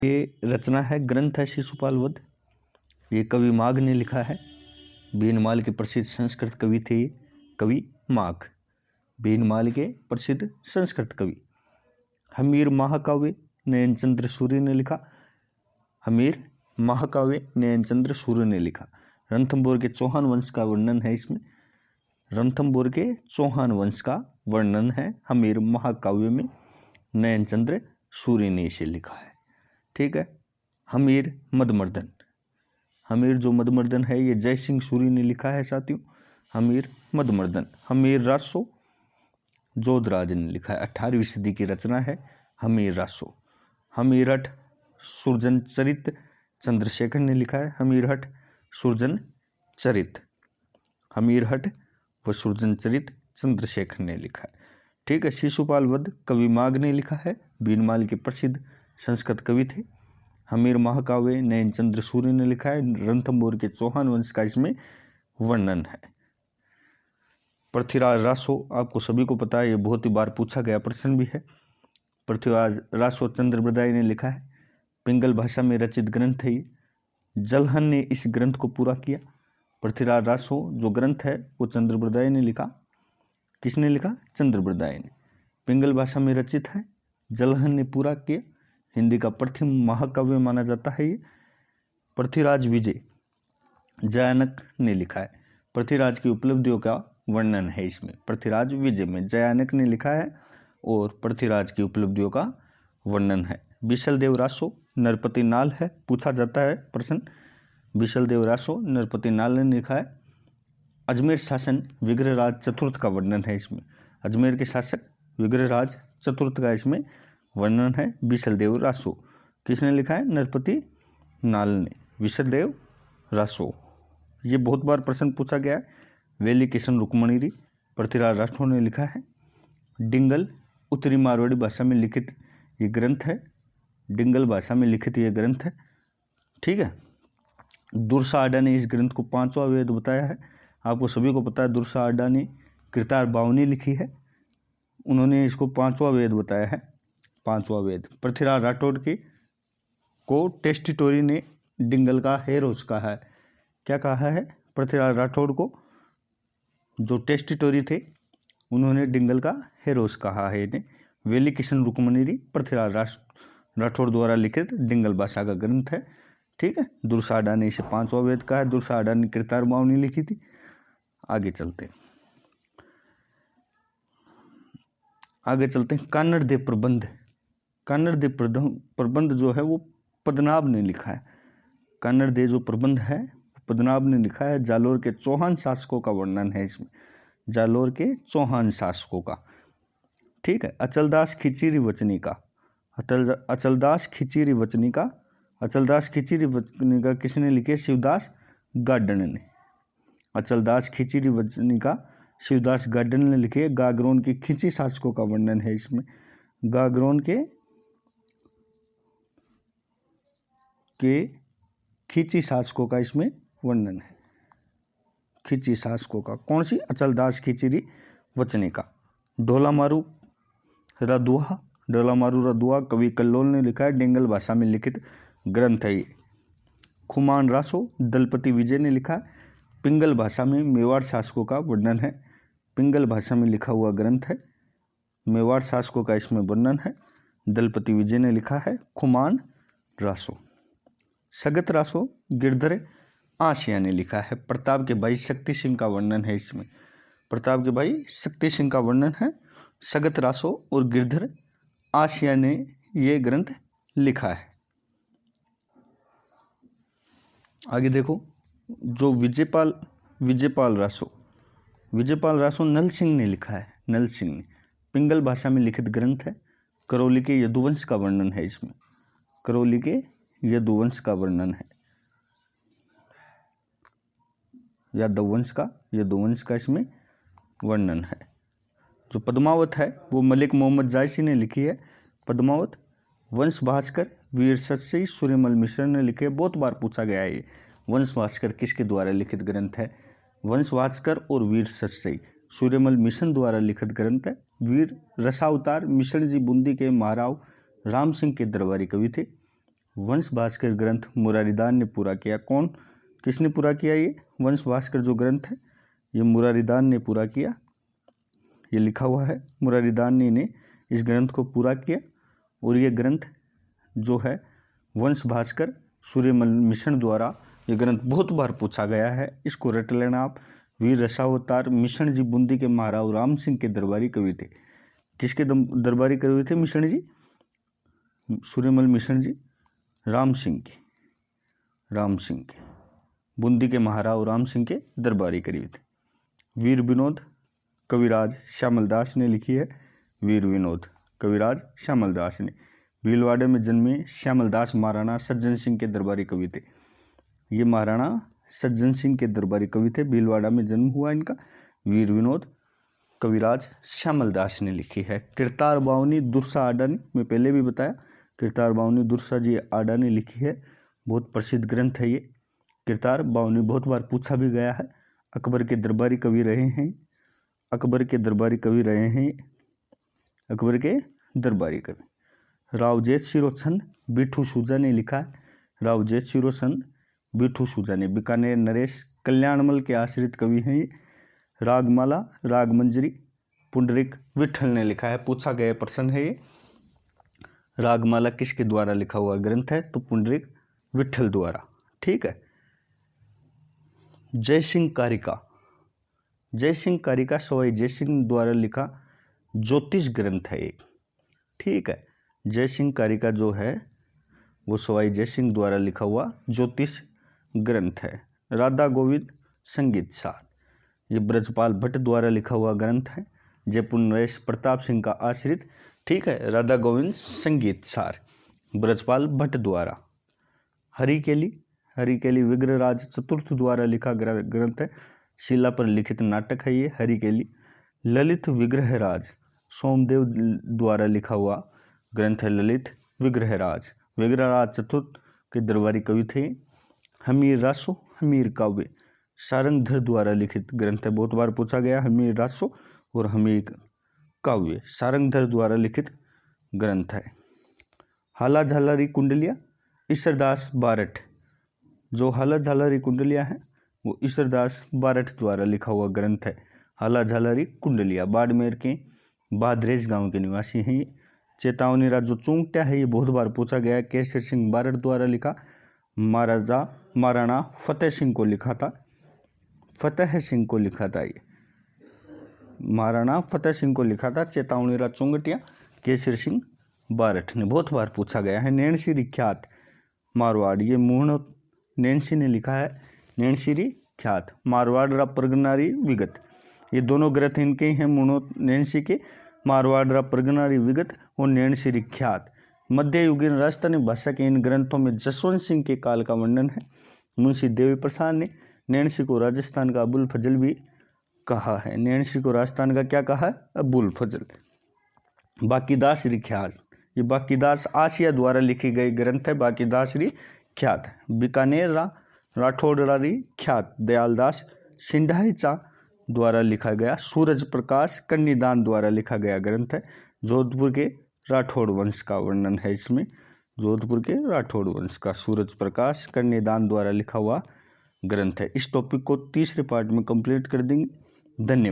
ये रचना है, ग्रंथ है शिशुपाल वध। ये कवि माघ ने लिखा है। बीनमाल के प्रसिद्ध संस्कृत कवि थे ये कवि माघ। बीनमाल के प्रसिद्ध संस्कृत कवि। हमीर महाकाव्य नयनचंद्र सूर्य ने लिखा। हमीर महाकाव्य नयनचंद्र सूर्य ने लिखा। रणथंभौर के चौहान वंश का वर्णन है इसमें। रणथंभौर के चौहान वंश का वर्णन है हमीर महाकाव्य में। नयनचंद्र सूर्य ने इसे लिखा है। ठीक है। हमीर मदमर्दन। हमीर जो मदमर्दन है ये जय सिंह सूरी ने लिखा है साथियों। हमीर मदमर्दन। हमीर रासो जोधराज ने लिखा है। 18वीं सदी की रचना है हमीर रासो। हमीरहट सुरजन चरित चंद्रशेखर ने लिखा है। हमीरहट सुरजन चरित। हमीरहट व सुरजन चरित चंद्रशेखर ने लिखा है। ठीक है। शिशुपाल वध कवि माघ ने लिखा है। बीनमाल के प्रसिद्ध संस्कृत कवि थे। हमीर महाकाव्य नयनचंद्र सूर्य ने लिखा है। रणथंभौर के चौहान वंश का इसमें वर्णन है। पृथ्वीराज रासो आपको सभी को पता है, ये बहुत ही बार पूछा गया प्रश्न भी है। पृथ्वीराज रासो चंद्रबरदाई ने लिखा है। पिंगल भाषा में रचित ग्रंथ है ये। जलहन ने इस ग्रंथ को पूरा किया। पृथ्वीराज रासो जो ग्रंथ है वो चंद्रबरदाई ने लिखा। किसने लिखा? चंद्रबरदाई ने। पिंगल भाषा में रचित है। जलहन ने पूरा किया। हिंदी का प्रथम महाकाव्य माना जाता है ये। पृथ्वीराज विजय जयानक ने लिखा है। पृथ्वीराज की उपलब्धियों का वर्णन है इसमें। पृथ्वीराज विजय में जयानक ने लिखा है और पृथ्वीराज की उपलब्धियों का वर्णन है। बिशलदेव रासो नरपति नाल है, पूछा जाता है प्रश्न। बिशलदेव रासो नरपति नाल ने लिखा है। अजमेर शासन विग्रहराज चतुर्थ का वर्णन है इसमें। अजमेर के शासक विग्रहराज चतुर्थ का इसमें वर्णन है। बिशलदेव रासो किसने लिखा है? नरपति नाल ने। बिशलदेव रासो ये बहुत बार प्रश्न पूछा गया है। वेली किशन रुक्मणी पृथ्वीराज राठौर ने लिखा है। डिंगल उत्तरी मारवाड़ी भाषा में लिखित ये ग्रंथ है। डिंगल भाषा में लिखित ये ग्रंथ है। ठीक है। दुर्सा आडा ने इस ग्रंथ को 5वां वेद बताया है। आपको सभी को पता है दुर्सा आडा ने कृतार बावनी लिखी है। उन्होंने इसको 5वां वेद बताया है। 5वां वेद। पृथ्वीराज राठौड़ की को टेस्टिटोरी ने डिंगल का हेरोस कहा है। क्या कहा है? पृथ्वीराज राठौड़ को जो टेस्टिटोरी थे उन्होंने डिंगल का हेरोस कहा है इन्हें। वेली किशन रुक्मणी पृथ्वीराज राठौड़ द्वारा लिखित डिंगल भाषा का ग्रंथ है। ठीक है। दुर्साडा ने इसे 5वां वेद कहा है। दुर्साडा ने कृतार बावनी लिखी थी। आगे चलते हैं। कान्नड़ देव प्रबंध। कान्नड़ देव प्रबंध जो है वो पद्मनाभ ने लिखा है। कान्नड़ देव जो प्रबंध है पद्मनाभ ने लिखा है। जालोर के चौहान शासकों का वर्णन है इसमें। जालोर के चौहान शासकों का। ठीक है। अचलदास खिचीरी वचनी का। अचलदास खिचीरी वचनी का। अचलदास खिचीरी वचनी का किसने लिखे? शिवदास गार्डन ने। अचलदास खिचीरी वचनी का शिवदास गार्डन ने लिखे। गागरोन की खिंची शासकों का वर्णन है इसमें। गागरोन के खिंची शासकों का इसमें वर्णन है। खिंची शासकों का कौन सी? अचलदास खिचीरी वचने का। ढोलामारू रदुआ कवि कल्लोल ने लिखा है। डिंगल भाषा में लिखित ग्रंथ है ये। खुमान रासो दलपति विजय ने लिखा है। पिंगल भाषा में मेवाड़ शासकों का वर्णन है। पिंगल भाषा में लिखा हुआ ग्रंथ है। मेवाड़ शासकों का इसमें वर्णन है। दलपति विजय ने लिखा है। खुमान रासो। सगत रासो गिरधर आशिया ने लिखा है। प्रताप के भाई शक्ति सिंह का वर्णन है इसमें। प्रताप के भाई शक्ति सिंह का वर्णन है। सगत रासो और गिरधर आशिया ने ये ग्रंथ लिखा है। आगे देखो। जो विजयपाल रासो नल सिंह ने लिखा है। नल सिंह ने पिंगल भाषा में लिखित ग्रंथ है। करौली के यदुवंश का वर्णन है इसमें। करौली के यदुवंश का वर्णन है। यदुवंश का इसमें वर्णन है। जो पद्मावत है वो मलिक मोहम्मद जायसी ने लिखी है। पद्मावत वंश भास्कर वीर सतसई सूर्यमल मिश्र ने लिखे। बहुत बार पूछा गया है ये। वंश भास्कर किसके द्वारा लिखित ग्रंथ है? वंश भास्कर और वीर सतसई सूर्यमल मिशन द्वारा लिखित ग्रंथ है। वीर रसावतार मिश्र जी बूंदी के महाराव राम सिंह के दरबारी कवि थे। वंश भास्कर ग्रंथ मुरारीदान ने पूरा किया। कौन, किसने पूरा किया? ये वंश भास्कर जो ग्रंथ है ये मुरारीदान ने पूरा किया। ये लिखा हुआ है मुरारीदान ने इस ग्रंथ को पूरा किया। और ये ग्रंथ जो है वंश भास्कर सूर्यमल मिशन द्वारा, ये ग्रंथ बहुत बार पूछा गया है, इसको रट लेना आप। वीर रसावतार मिशन जी बूंदी के महाराव राम सिंह के दरबारी कवि थे। किसके दरबारी कवि थे मिशन जी? सूर्यमल मिशन जी राम सिंह के बूंदी के महाराव राम सिंह के दरबारी कवि थे। वीर विनोद कविराज श्यामल दास ने लिखी है। वीर विनोद कविराज श्यामल दास ने। भीलवाड़े में जन्मे श्यामल दास महाराणा सज्जन सिंह के दरबारी कवि थे। ये महाराणा सज्जन सिंह के दरबारी कवि थे। भीलवाड़ा में जन्म हुआ इनका। वीर विनोद कविराज श्यामल दास ने लिखी है। किरतार बावनी दुर्सा आडा ने, मैं पहले भी बताया, किरतार बावनी दुर्सा जी आडा ने लिखी है। बहुत प्रसिद्ध ग्रंथ है ये किरतार बावनी, बहुत बार पूछा भी गया है। अकबर के दरबारी कवि रहे हैं। अकबर के दरबारी कवि रावजेत शिरोछंद बिठू सूजा ने लिखा है। रावजेत शिरोछंद बिठू सूजा ने। बीकानेर नरेश कल्याणमल के आश्रित कवि हैं ये। रागमाला रागमंजरी पुंडरीक विठल ने लिखा है। पूछा गया प्रश्न है ये। रागमाला किसके द्वारा लिखा हुआ ग्रंथ है? तो पुंडरीक विठल द्वारा। ठीक है। जयसिंह कारिका सवाई जयसिंह द्वारा लिखा ज्योतिष ग्रंथ है ये। ठीक है। जयसिंह कारिका जो है वो सवाई जयसिंह द्वारा लिखा हुआ ज्योतिष ग्रंथ है। राधा गोविंद संगीत सार, ये ब्रजपाल भट्ट द्वारा लिखा हुआ ग्रंथ है। जयपुर नरेश प्रताप सिंह का आश्रित। ठीक है। राधा गोविंद संगीत सार ब्रजपाल भट्ट द्वारा। हरिकेली विग्रहराज चतुर्थ द्वारा लिखा ग्रंथ है। शिला पर लिखित नाटक है ये हरिकेली। ललित विग्रहराज सोमदेव द्वारा लिखा हुआ ग्रंथ है ललित विग्रहराज चतुर्थ के दरबारी कवि थे। हमीर रासो हमीर काव्य सारंगधर द्वारा लिखित ग्रंथ है। बहुत बार पूछा गया हमीर रासो और हमीर काव्य सारंगधर द्वारा लिखित ग्रंथ है। हाला झालारी कुंडलिया ईश्वरदास बारठ, जो हाला झालारी कुंडलिया है वो ईश्वरदास बारठ द्वारा लिखा हुआ ग्रंथ है। हाला झालारी कुंडलिया बाड़मेर के बादरेज गांव के निवासी हैं। चेतावनी राज जो चूंगट्या है ये बहुत बार पूछा गया है। केसर सिंह बारठ द्वारा लिखा। महाराणा फतेह सिंह को लिखा था। ये महाराणा फतेह सिंह को लिखा था। चेतावनी राज चुंगटिया केसर सिंह बारठ ने। बहुत बार पूछा गया है। नैनसिरी ख्यात मारवाड़, ये मूर्ण नैनसी ने लिखा है। नैनसिरी ख्यात मारवाड़ रा परगनारी विगत, ये दोनों ग्रंथ इनके हैं मूर्णो नैनसी के। मारवाड़ रा परगनारी विगत और नैनसिरी ख्यात मध्ययुगीन राजस्थानी भाषा के इन ग्रंथों में जसवंत सिंह के काल का वर्णन है। मुंशी देवी प्रसाद ने नैनसी को राजस्थान का अबुल फजल भी कहा है। नैनसी को राजस्थान का क्या कहा है? अबुल फजल। बाकीदास री ख्यात, ये बाकीदास आसिया द्वारा लिखी गई ग्रंथ है। बाकीदास री ख्यात बीकानेर राठौड़ारी ख्यात दयालदास सिंधाईचा द्वारा लिखा गया। सूरज प्रकाश कन्नीदान द्वारा लिखा गया ग्रंथ है। जोधपुर के राठौड़ वंश का वर्णन है इसमें। जोधपुर के राठौड़ वंश का सूरज प्रकाश कन्नीदान द्वारा लिखा हुआ ग्रंथ है। इस टॉपिक को तीसरे पार्ट में कंप्लीट कर देंगे। धन्यवाद।